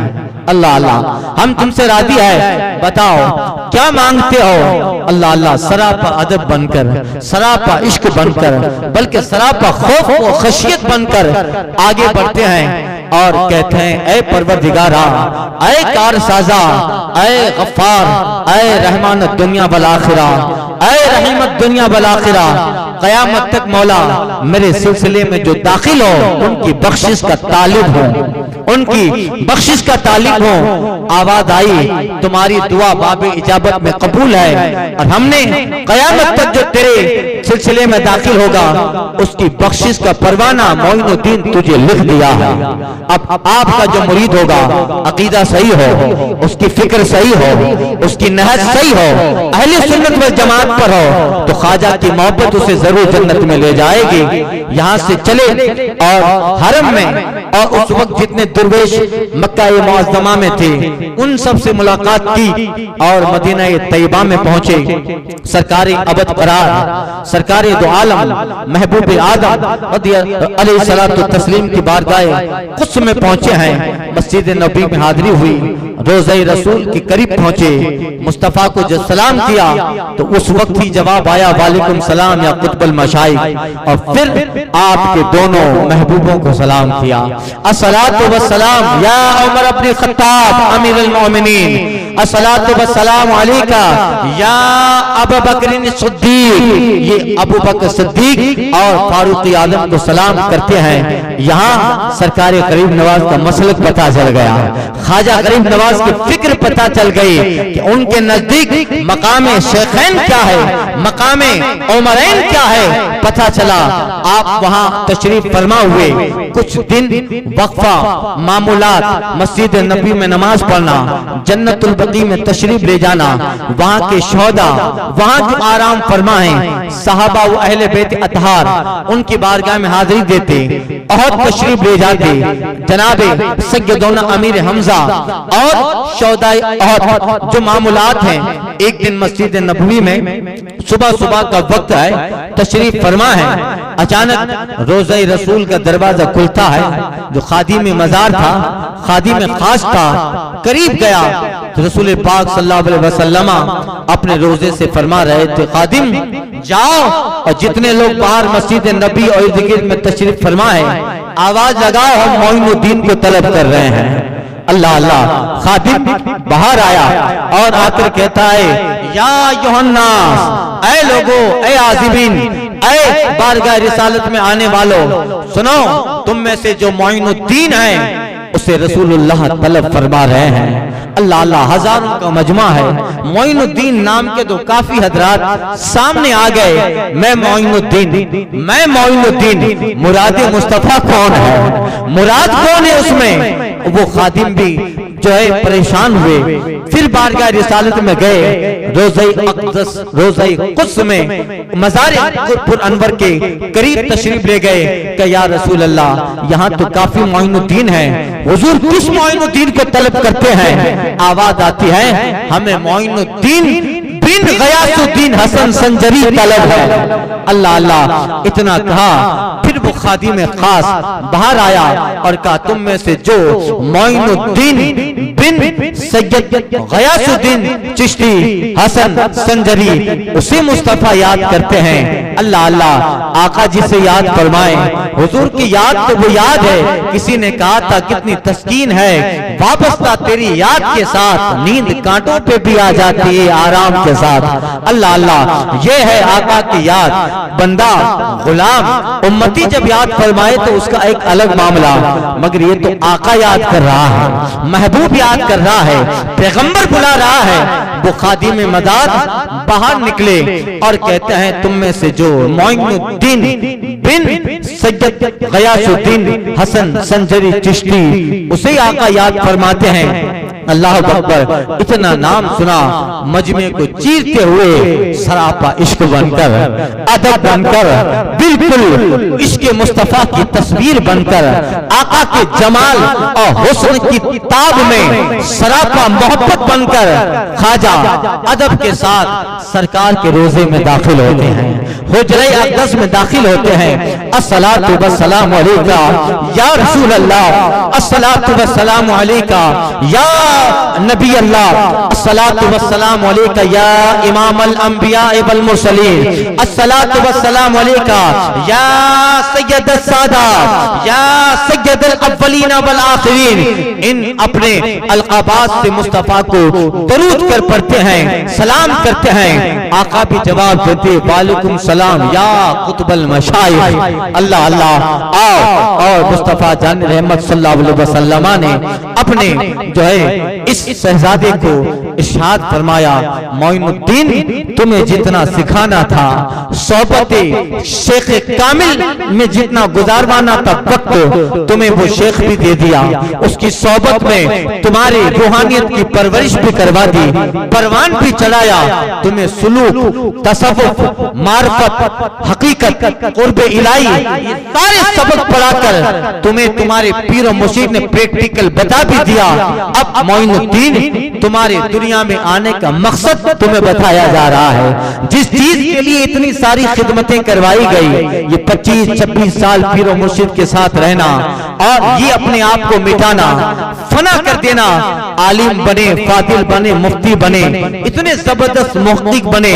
अल्लाह अल्लाह, हम तुमसे राजी है, बताओ क्या मांगते हो। अल्लाह अल्लाह, सरापा अदब बनकर, सरापा इश्क बनकर, बल्कि सरापा खौफ और खशियत बनकर आगे बढ़ते हैं और कहते हैं, ऐ परवरदिगारा, ऐ कारसाजा, ऐ गफ्फार, ऐ रहमान दुनिया वल आखिरा, ऐ रहीमत दुनिया वल आखिरा, क़यामत तक मौला मेरे सिलसिले में जो दाखिल हो उनकी बख्शिश का तालिब हो, उनकी बख्शिश का तालिब हो। आवाज आई, तुम्हारी दुआ बाबे इजाबत में कबूल है, और हमने क़यामत तक जो तेरे सिलसिले में दाखिल होगा उसकी बख्शिश का परवाना मोइनुद्दीन तुझे लिख दिया है। अब आपका जो मुरीद होगा, अकीदा सही हो, उसकी फिक्र सही हो, उसकी नहज सही हो, अहले सुन्नत वल जमात पर हो, तो ख्वाजा की मोहब्बत उसे जरूर जन्नत में ले जाएगी। यहाँ से चले और हरम में, और उस वक्त जितने दुर्वेश मक्का मुअज़्ज़मा में थे उन सब से मुलाकात की और मदीना तैयबा में पहुंचे। सरकार अबद करार, सरकार दो आलम, महबूब आदम अलैहिस्सलातु तस्लीम की बारगाह कुद्स में पहुंचे हैं। मस्जिद नबी में हाजिरी हुई, रोज़े रसूल के करीब पहुंचे, मुस्तफ़ा को जब सलाम किया तो उस वक्त ही जवाब आया, वालेकुम सलाम या कुतुबुल मशाइख। और फिर आपके दोनों महबूबों को सलाम किया, अस्सलातु वस्सलाम या उमर इब्न खत्ताब अमीरुल मोमिनीन, अस्सलातु वस्सलाम अलैका या अबू बकर सिद्दीक। ये अबू बकर सिद्दीक और फारूक आजम को सलाम करते हैं। यहाँ सरकार गरीब नवाज का मसलक पता चल गया, ख्वाजा गरीब नवाज की फिक्र पता चल गई कि उनके नजदीक मकामे शेखैन क्या है, मकामे उमरैन क्या है, पता चला। आप वहाँ तशरीफ फरमा हुए, कुछ दिन वक्फा, मामूलात, मस्जिद नबी में नमाज पढ़ना, जन्नतुल बकी में तशरीफ ले जाना, वहाँ के शोहदा वहाँ जो आराम फरमा है, सहाबा व अहले बैत अतहार उनकी बारगाह में हाजिरी देते, अहद तशरीफ ले जाते, जनाबे सैयदना अमीर हमजा और शोहदाए अहद जो मामूलात हैं। एक दिन मस्जिद नबवी में सुबह सुबह का वक्त है, तशरीफ फरमा है। अचानक रोज़े रसूल का दरवाजा खुलता है, जो खादिम मजार था, खादिम खास था, करीब गया तो रसूल पाक सल्लल्लाहु अलैहि वसल्लम अपने रोजे से फरमा रहे थे, खादिम जाओ और जितने लोग बाहर मस्जिद नबी और इर्द गिर्द में तशरीफ फरमा है, आवाज लगाओ, हम मोइनुद्दीन को तलब कर रहे हैं। अल्लाह अल्लाह। खादिम बाहर आया और आकर कहता है, या युहन्नास, ऐ लोगो, ऐ आज़िबीन, ऐ बारगाह रिसालत में आने वालों, सुनो, तुम में से जो मोइनुद्दीन है उस जिसे रसूलुल्लाह तलब फरमा रहे हैं। अल्लाह अल्लाह, हजारों का मजमा है। मोइनुद्दीन नाम के दो काफी हजरात सामने आ गए। मैं मोइनुद्दीन, मुराद मुस्तफा कौन है, मुराद कौन है उसमें? वो खादिम भी जो है परेशान हुए। फिर बारगाह रिसालत में गए, रोज़े कुद्स में मज़ार अनवर के करीब तशरीफ ले गए कि या रसूल अल्लाह, यहाँ तो काफी मोइनुद्दीन है, हुजूर किस मोइनुद्दीन को तलब करते हैं? आवाज आती है, हमें मोइनुद्दीन बिन गयासुद्दीन हसन संजरी तलब है। अल्लाह अल्लाह, इतना कहा। फिर वो खादिम खास बाहर आया और कहा, तुम में से जो मोइनुद्दीन बिन सैयद गयासुद्दीन चिश्ती हसन संजरी उसे मुस्तफा याद करते हैं, अल्लाह अल्लाह, आका जी से याद फरमाए। हुजूर की याद तो वो याद है, किसी ने कहा था कितनी तस्कीन है, वाबस्ता तेरी याद के साथ, नींद कांटों पे भी आ जाती है आराम के साथ। अल्लाह अल्लाह, ये है आका की याद। बंदा गुलाम उम्मती जब याद फरमाए तो उसका एक अलग मामला, मगर ये तो आका याद कर रहा है, महबूब याद कर रहा है, पैगंबर बुला रहा है। वो खादिम मदाद बाहर निकले और कहते हैं, तुम में से जो मोइनुद्दीन बिन सैयद गयासुद्दीन हसन संजरी चिश्ती उसे आका याद फरमाते हैं। अल्लाह अकबर, इतना नाम सुना, मजमे को चीरते हुए सरापा इश्क बनकर, अदब बनकर, बिल्कुल इश्क मुस्तफा की तस्वीर बनकर, आका के जमाल और हुस्न की ताब में सरापा मोहब्बत बनकर ख्वाजा अदब के साथ सरकार के रोजे में दाखिल होते हैं, हुजरे अक़दस में दाखिल होते हैं। अस्सलातु वस्सलामु अलैका या रसूल अल्लाह, अस्सलातु वस्सलामु अलैका या नबी अल्लाह, अस्सलातु वस्सलामु अलैका या इमाम अल अंबिया वल मुरसलीन, अस्सलातु वस्सलामु अलैका या सय्यद अस्सादा या सय्यद अल अव्वलीन वल आखिरीन। इन अपने अलक़ाबात से मुस्तफा को दरूद कर पढ़ते हैं, सलाम करते हैं। आका भी जवाब देते, वालेकुम सलाम या कुतुबल मशाइख। अल्लाह अल्लाह, आओ। और मुस्तफा जान रहमत सल्लल्लाहु अलैहि वसल्लम ने अपने जो है इस शहजादे को इरशाद फरमाया, मोइनुद्दीन तुम्हें जितना सिखाना था, सोबते शेख कामिल में जितना गुजारवाना था वक्त, तुम्हें वो शेख भी दे दिया। उसकी सोबत में तुम्हारी रूहानियत की परवरिश भी करवा दी, परवान भी चढ़ाया। तुम्हें सुलूक, तसव्वुफ, मार्फत, हकीकत, कुर्ब इलाही ये सारे सबक पढ़ाकर तुम्हें तुम्हारे पीर और मुर्शिद ने प्रैक्टिकल बता भी दिया। अब मोइनुद्दीन तुम्हारे दुनिया में आने का मकसद तुम्हें बताया जा रहा है। जिस चीज के लिए इतनी सारी खिदमतें करवाई गई, ये 25-26 साल पीर और मुर्शिद के साथ रहना और ये अपने आप को मिटाना, फना कर देना, आलिम बने, फादिल बने, मुफ्ती बने, इतने जबरदस्त मुहक्किक बने,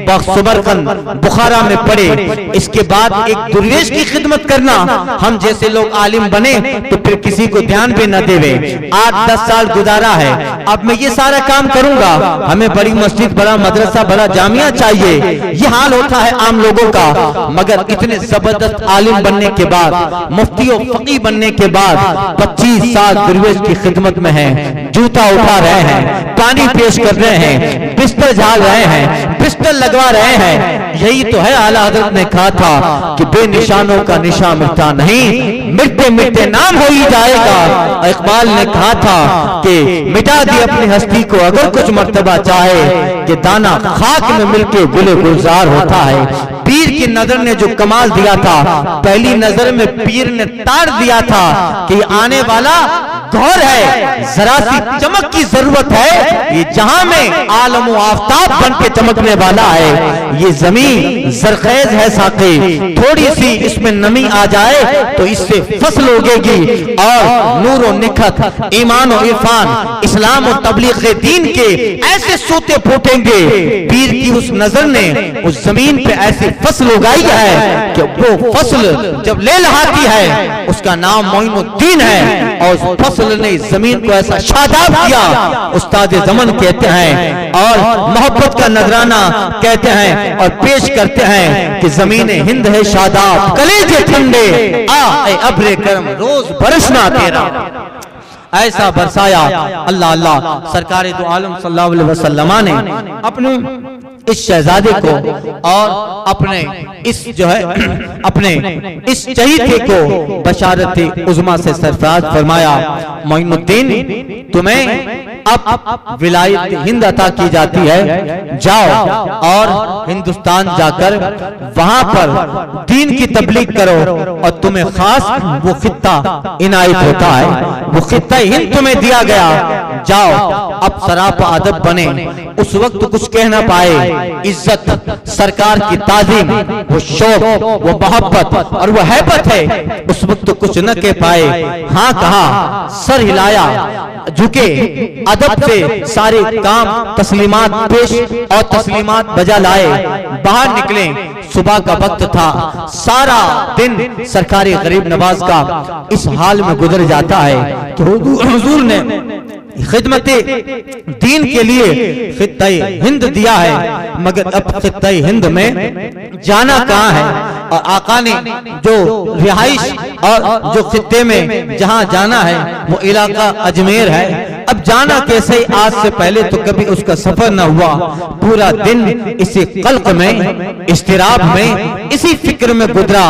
बख्शबरकंद बुखारा में पढ़े। इसके बाद एक दुर्वेश की खिदमत करना, हम जैसे लोग आलिम बने तो फिर किसी को ध्यान भी न देवे। 8-10 साल गुजारा है, अब मैं ये सारा काम करूंगा, हमें बड़ी मस्जिद, बड़ा मदरसा, बड़ा जामिया चाहिए, ये हाल होता है आम लोगों का। मगर इतने जबरदस्त आलिम बनने के बाद, मुफ्ती और फकीह बनने के बाद 25 साल दुर्वेश की खिदमत में है, जूता उठा रहे हैं, पानी पेश कर रहे हैं, बिस्तर झाड़ रहे हैं, बिस्तर लगवा रहे हैं। यही तो है आला हज़रत ने कहा था कि बेनिशानों का निशान मिटता नहीं, मिटते मिटते नाम हो ही जाएगा। इकबाल ने कहा था कि मिटा दी अपनी हस्ती को अगर कुछ मर्तबा चाहे, कि दाना खाक में मिलके गुले गुलजार होता है। पीर की नजर ने जो कमाल दिया था, पहली नजर में पीर ने तार दिया था कि आने वाला गौर है, जरा सी चमक की जरूरत है, ये जहां में आलम आफ्ताब बन के चमकने वाला है। ये जमीन जरखेज है साके, थोड़ी सी इसमें नमी आ जाए तो इससे फसल उगेगी और नूर और निखत, ईमान और इरफान, इस्लाम और तबलीग दीन के ऐसे सोते फूटेंगे। पीर की उस नजर ने उस जमीन पे ऐसी फसल उगाई है कि वो फसल जब ले लहाती है उसका नाम मोइनुद्दीन है। और उस फसल ने इस जमीन को ऐसा शादाब किया, उस्ताद ज़मन कहते हैं और मोहब्बत का नजराना कहते हैं और पेश करते हैं कि जमीन हिंद है शादाब, कलेजे ठंडे, आ अब्रे करम रोज बरसना तेरा। ऐसा बरसाया। अल्लाह अल्लाह सरकार दो आलम सल्लल्लाहु अलैहि वसल्लम ने अपने इस शहजादे को और अपने इस जो है अपने इस चहीते को बशारत उज़्मा से सरफराज फरमाया, मोइनुद्दीन तुम्हें अब विलायत हिंद अता की जाती है, जाओ और हिंदुस्तान जाकर वहां पर दीन की तबलीग करो और तुम्हें खास वो खित्ता इनायत होता है, वो खित्ता हिंद तुम्हें दिया गया। जाओ अब सरापा अदब बने, उस वक्त कुछ कह ना पाए, इज्जत सरकार की ताज़ीम, वो शौक, वो मोहब्बत और वो हैबत है, उस वक्त कुछ न कह पाए। हाँ कहा, सर हिलाया, झुके, अदब से सारे काम तस्लीमात पेश और तस्लीमात बजा लाए, बाहर निकले। सुबह का वक्त था, सारा दिन सरकारी गरीब नवाज का इस हाल में गुजर जाता है कि हुजूर ने खिदमते दीन के लिए खित्ते हिंद दिया है, मगर अब खित्ते हिंद में जाना कहाँ है? और आका ने जो रिहाइश और जो खित्ते में जहाँ जाना है वो इलाका अजमेर है। अब जाना कैसे? आज से पहले तो कभी उसका सफर न हुआ, पूरा दिन इसी कल्क में, इस्तिराब में, इसी फिक्र में गुजरा।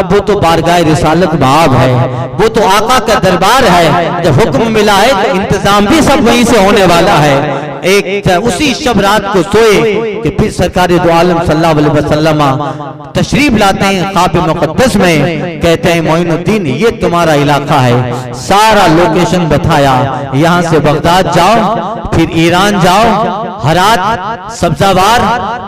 अब वो तो बारगाह रिसालत बाब है, वो तो आका का दरबार है, जब हुक्म मिला है तो इंतजाम भी सब वहीं से होने वाला है। एक उसी शब रात को सोए कि फिर सरकार दो आलम सल्लल्लाहु अलैहि वसल्लम तशरीफ लाते हैं ख्वाब मुक़द्दस में, कहते हैं मोइनुद्दीन ये तुम्हारा इलाका है। सारा लोकेशन बताया, यहाँ से बगदाद जाओ, फिर ईरान जाओ, हरात, सब्जावार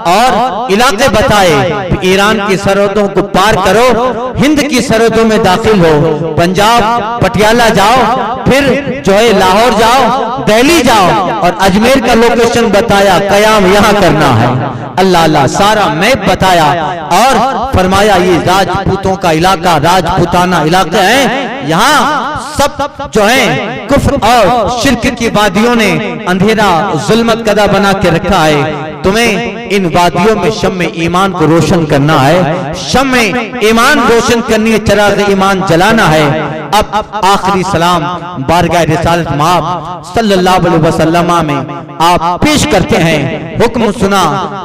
और इलाके बताए, फिर ईरान की सरहदों को पार करो, हिंद की सरहदों में दाखिल हो, पंजाब पटियाला जाओ, फिर जो है लाहौर जाओ, दिल्ली जाओ और अजमेर का लोकेशन बताया, कयाम यहाँ करना है। अल्लाह अल्लाह सारा मैप बताया और फरमाया ये राजपूतों का इलाका, राजपूताना इलाका है, यहाँ सब जो है कुफ्र और शिर्क की वादियों ने अंधेरा जुल्मत कदा बना के रखा है। तुम्हें इन वादियों में शम्मे ईमान को रोशन करना है, शम्मे ईमान रोशन करनी है, चिराग ईमान जलाना है। अब आखिरी सलाम बारगाह रिसालत माब सल्लल्लाहु अलैहि वसल्लम में आप पेश करते हैं। हुक्म सुना,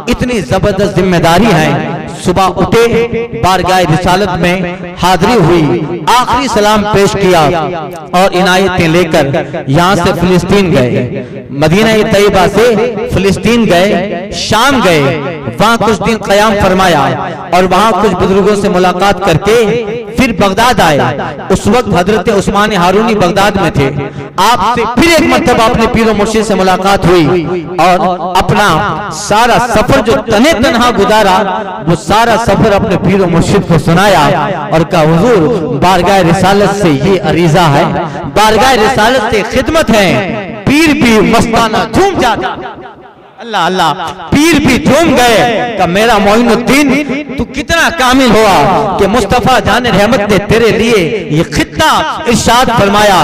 इतनी जबरदस्त जिम्मेदारी है। सुबह उठे, बारगाह रिसालत में हाजिरी हुई, आखिरी सलाम पेश किया और इनायतें लेकर यहाँ से फिलिस्तीन गए, मदीना तैयबा से फिलिस्तीन गए, शाम गए, वहाँ कुछ दिन क़याम फरमाया और वहाँ कुछ बुजुर्गों से मुलाकात करके फिर बगदाद आए। उस वक्त हजरत उस्मान हारूनी बगदाद में थे। आपसे फिर एक मर्तबा अपने पीरो मुर्शिद से मुलाकात हुई और अपना सारा सफर जो तने तनहा गुजारा वो सारा सफर अपने पीरो मुर्शिद को सुनाया और कहा हुजूर बारगाह रिसालत से ये अरीजा है, बारगाह रिसालत से खिदमत है, पीर भी मस्ताना झूम जाता। अल्लाह अल्लाह, पीर भी झूम गए कि मेरा मोइनुद्दीन तू कितना कामिल हुआ कि मुस्तफा जान रहमत ने तेरे लिए ये खित्ता इरशाद फरमाया,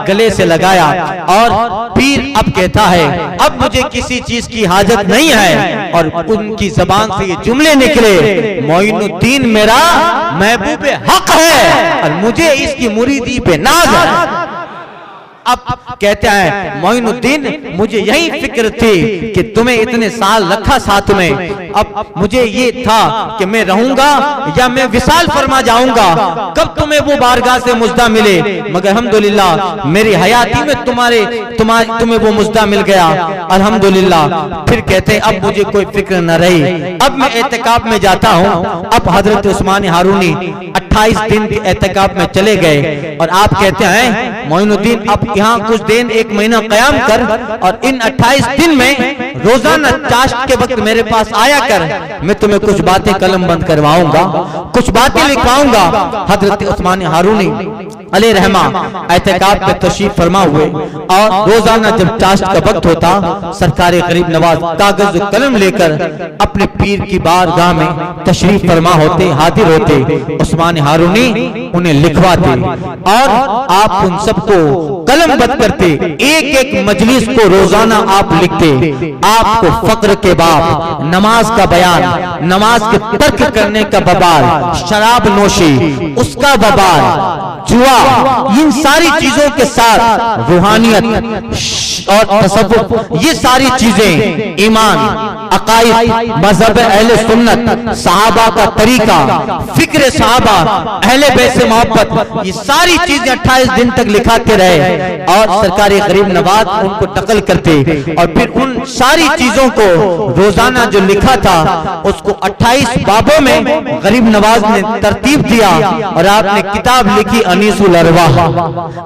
गले से लगाया। और पीर अब कहता है अब मुझे किसी चीज की हाजत नहीं है, और उनकी जबान से ये जुमले निकले, मोइनुद्दीन मेरा महबूब हक है और मुझे इसकी मुरीदी पे नाज है। अब कहते हैं मोइनुद्दीन मुझे यही फिक्र थी कि तुम्हें इतने साल रखा साथ में, अब मुझे ये था कि मैं रहूंगा या मैं विसाल फरमा जाऊंगा, कब तुम्हें वो बारगाह से मुजदा मिले, मगर अल्हम्दुलिल्लाह मेरी हयाती में तुम्हें वो मुजदा मिल गया, अल्हम्दुलिल्लाह। फिर कहते हैं अब मुझे कोई फिक्र न रही, अब मैं एहतिकाफ में जाता हूँ। अब हजरत उस्मान हारूनी 28 दिन के एहतिकाफ में चले गए और आप कहते हैं मोइनुद्दीन अब यहाँ कुछ दिन, एक महीना क़याम कर और इन 28 दिन में रोजाना चाश्त के वक्त मेरे पास आया कर, मैं तुम्हें कुछ बातें कलम बंद करवाऊंगा, कुछ बातें लिखवाऊंगा। हजरत उस्मान हारूनी अलैहि रहमा एहतिकाफ में तशरीफ फरमा हुए और रोजाना जब चाश्त का वक्त होता सरकार गरीब नवाज कागज कलम लेकर अपने पीर की बारगाह में तशरीफ फरमा होते, हाजिर होते। उस्मान हारूनी उन्हें लिखवाते और आप उन सबको कलमबंद करते, एक एक मजलिस को रोजाना आप लिखते। आपको फक्र के बाप, नमाज का बयान, नमाज के तर्क करने का बबाल, शराब नोशी उसका बबाल, जुआ, इन सारी चीजों के साथ रूहानियत और तसव्वुफ, ये सारी चीजें, ईमान, अकाइद, मजहब अहले सुन्नत, सहाबा का तरीका, फिक्र सहाबा, अहले बैत से मोहब्बत, ये सारी चीजें 28 दिन तक लिखाते रहे और सरकार गरीब नवाज उनको टकल करते और फिर उन सारी चीजों को रोजाना जो लिखा था उसको 28 बाबों में गरीब नवाज ने तरतीब दिया और आपने किताब लिखी अनीसुल अरवाह।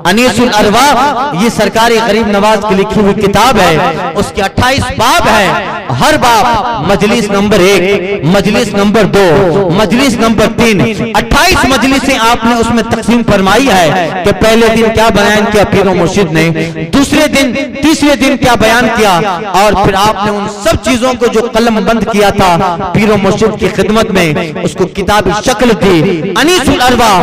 अनीसुल अरवाह ये सरकारी गरीब नवाज की लिखी हुई किताब है, उसके 28 बाब है। हर बाब मजलिस नंबर 1, मजलिस नंबर 2, मजलिस नंबर 3, 28 मजलिसें आपने उसमें तकसीम फरमाई है कि पहले दिन क्या बयान किया पीर मुर्शिद ने, दूसरे दिन, तीसरे दिन क्या बयान किया, और फिर आपने उन सब चीजों को जो कलम बंद किया था पीर मुर्शिद की खिदमत में उसको किताबी शक्ल दी। अनीसुल अरवाह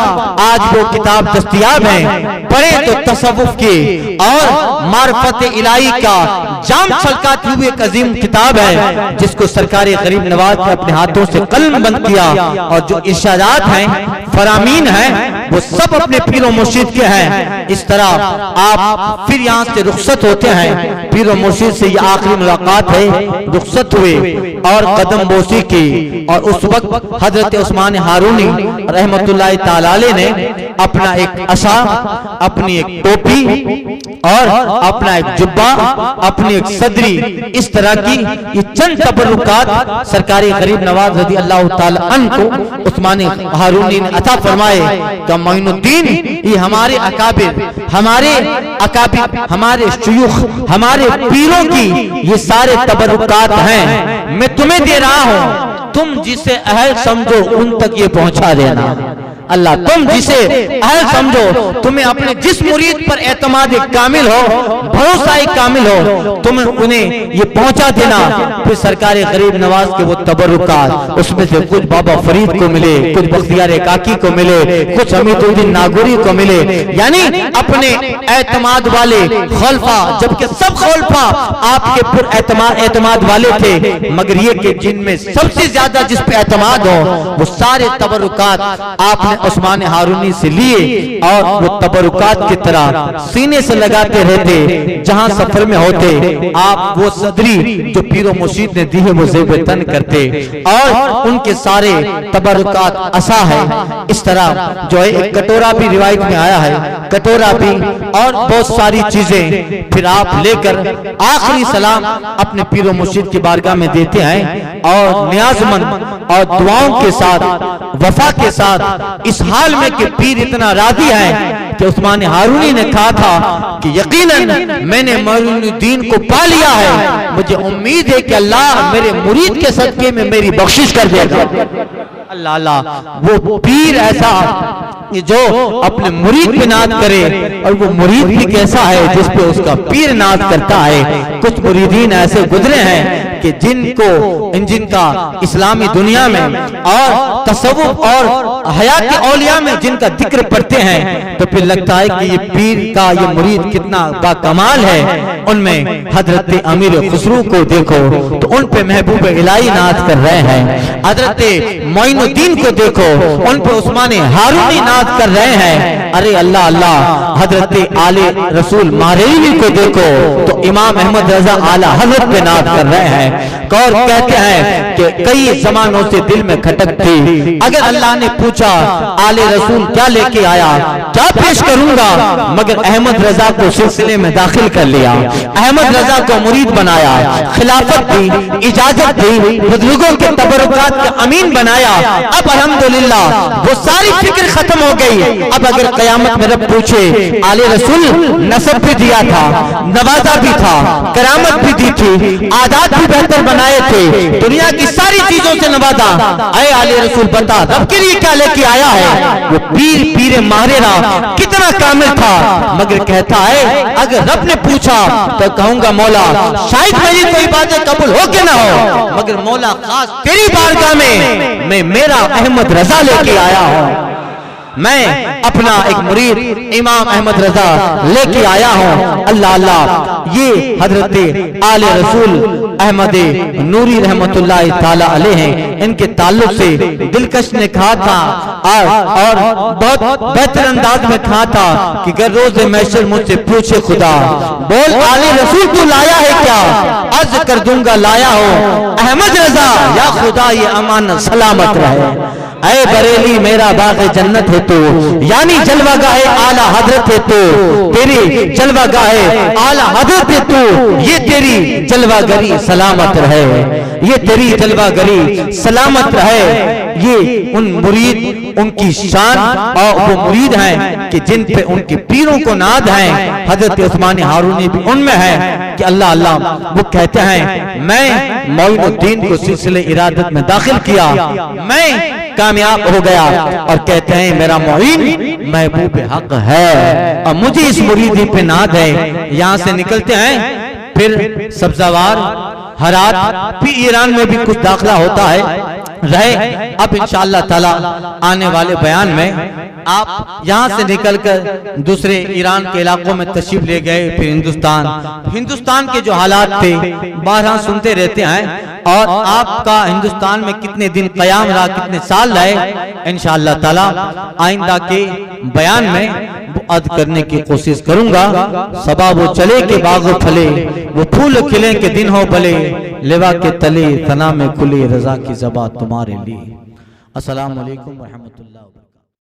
आज वो किताब दस्तयाब है, पढ़े तो तसव्वुफ की और मार्फत इलाही का जाम छलकाती हुई एक अजीम किताब है जिसको सरकारी गरीब नवाज ने अपने हाथों से कलम बंद किया और जो इरशादात हैं, फरामीन हैं, वो सब अपने पीर मुर्शिद के हैं। इस तरह आप फिर यहाँ से रुखसत होते हैं, पीर मुर्शिद से ये आखिरी मुलाकात है, रुखसत हुए और कदम बोसी की। और उस वक्त हजरत उस्मान हारूनी रहमतुल्लाह ताला अलैह ने अपना एक असा, अपनी एक टोपी और अपना एक जुब्बा, अपनी एक सदरी, इस तरह की ये चंद तबरुकात सरकारी गरीब नवाज रज़ी अल्लाह ताला अन्हु को उस्मान हारूनी ने अता फरमाए। तो मोइनुद्दीन ये हमारे अकाबिर, हमारे शुयूख, हमारे पीरों की ये सारे तबरुकात हैं, मैं तुम्हें दे रहा हूं, तुम जिसे अहल समझो उन तक ये पहुंचा देना। अल्लाह तुम जिसे अहल समझो, तुम्हें अपने जिस मुरीद पर एतमाद कामिल हो, भरोसा कामिल हो, तुम उन्हें ये पहुंचा देना। फिर सरकार गरीब नवाज के वो तबरुकात, उसमें से कुछ बाबा फरीद को मिले, कुछ बख्तियार काकी को मिले, कुछ हमीदुद्दीन नागौरी को मिले, यानी अपने एतमाद वाले खलीफा, जबकि सब खलीफा आपके पुर एतमाद वाले थे, मगर ये कि जिनमें सबसे ज्यादा जिस पे एतमाद हो वो सारे तबरुकात आपने उस्मान हारूनी से लिए और वो तबरुकात की तरह सीने से लगाते रहते। जहां सफर में होते आप वो सदरी जो पीरो मुर्शिद ने दी है वो ज़ेब तन करते और उनके सारे तबरुकात असा है। इस तरह जो है एक कटोरा भी रिवायत में आया है, कटोरा भी और बहुत सारी चीजें फिर आप लेकर आखिरी सलाम अपने पीरो मुर्शिद की बारगाह में देते हैं और नियाज़मंद और दुआओं के साथ, वफा के साथ, इस हाल में कि पीर इतना राजी है कि उस्मान हारूनी ने कहा था कि यकीनन मैंने मोइनुद्दीन को पा लिया है, मुझे उम्मीद है कि अल्लाह मेरे मुरीद के सदके में मेरी बख्शिश कर देगा। अल्लाह अल्लाह, वो पीर ऐसा जो अपने मुरीद पे नाज करे और वो मुरीद भी कैसा है जिस पे उसका पीर नाज करता है। कुछ मुरीदीन ऐसे गुजरे हैं कि जिनका इस्लामी दुनिया में और तसव्वुफ और हयात औलिया में जिनका जिक्र पढ़ते हैं तो फिर लगता है कि ये पीर का ये मुरीद कितना बाकमाल है। उनमें हजरत अमीर खुसरू को देखो तो उन पे महबूब इलाही नाज कर रहे हैं, हजरत मोइनुद्दीन को देखो उन पे उस्मान हारूनी नाज कर रहे हैं। अरे अल्लाह अल्लाह, हजरत आले रसूल मारेवी को देखो तो इमाम अहमद रजा आला हजरत पे नाज कर रहे हैं। और कहते हैं कि कई जमानों से दिल में खटक थी, अगर अल्लाह ने पूछा आले रसूल क्या लेके आया, क्या पेश करूंगा, मगर अहमद रजा को सिलसिले में दाखिल कर लिया, अहमद रजा को मुरीद बनाया, खिलाफत दी, इजाजत दी, बुजुर्गों के तबरुकात का अमीन बनाया। अब अल्हम्दुलिल्लाह वो सारी फिक्र खत्म हो गई। अब अगर कयामत में रब पूछे आले रसूल नसब भी दिया था, नवाजा भी था, करामत भी दी थी, आदात भी बेहतर बनाए थे, दुनिया की सारी चीजों से नवाजा, अरे आले रसूल बता रब के लिए क्या लेके आया है। वो पीर माहिरा कितना कामिल था, मगर कहता है अगर रब ने पूछा तो कहूंगा मौला शायद मेरी कोई बातें कबूल हो के ना हो, मगर मौला खास तेरी बारगाह में मैं मेरा अहमद रजा लेके आया हूँ, मैं अपना एक मुरीद इमाम अहमद रजा लेके आया हूँ। अल्लाह अल्लाह, ये हजरत आले रसूल अहमद नूरी रहमतुल्लाह ताला अलैह हैं। इनके ताल्लुक से दिलकश ने कहा था और बहुत बेहतर अंदाज में कहा था कि अगर रोज़े महशर मुझसे पूछे खुदा, बोल आले रसूल तू लाया है क्या, अर्ज कर दूंगा लाया हो अहमद रजा, या खुदा ये अमानत सलामत रहे। ऐ बरेली मेरा बाग जन्नत है तो, यानी जलवा गाहे आला हजरत है तो, तेरी जलवा गाहे आला हजरत है तो, ये तेरी जलवा गरी सलामत रहे, ये तेरी जलवा गरी सलामत रहे। ये उन मुरीद, उनकी शान, और वो मुरीद हैं कि जिन पे उनके पीरों को नाद है। हजरत उस्मान हारूनी भी उनमें है कि अल्लाह अल्लाह वो कहते हैं, मैं मोइनुद्दीन को सिलसिले इरादत में दाखिल किया, मैं कामयाब हो गया, और कहते हैं मेरा मोइन महबूब हक है और मुझे इस मुरीदी पे नाद है। यहाँ से निकलते हैं फिर सब्जावार, हरात, फिर ईरान में भी कुछ दाखिला होता है रहे। अब इंशाअल्लाह ताला आने वाले बयान में आप यहाँ से निकलकर दूसरे ईरान के इलाकों में तशरीफ ले गए, फिर हिंदुस्तान के जो हालात थे बारहा सुनते रहते हैं, और आपका हिंदुस्तान में कितने दिन कयाम रहा, कितने साल रहे, इंशाअल्लाह ताला आइंदा के बयान में अद करने की कोशिश करूंगा। सबा वो चले के बाग फले, वो फूल खिले के दिन हो भले, लेवा के तले तना में खुले रजा की ज़बा तुम्हारे लिए। अस्सलाम वालेकुम व रहमतुल्लाह।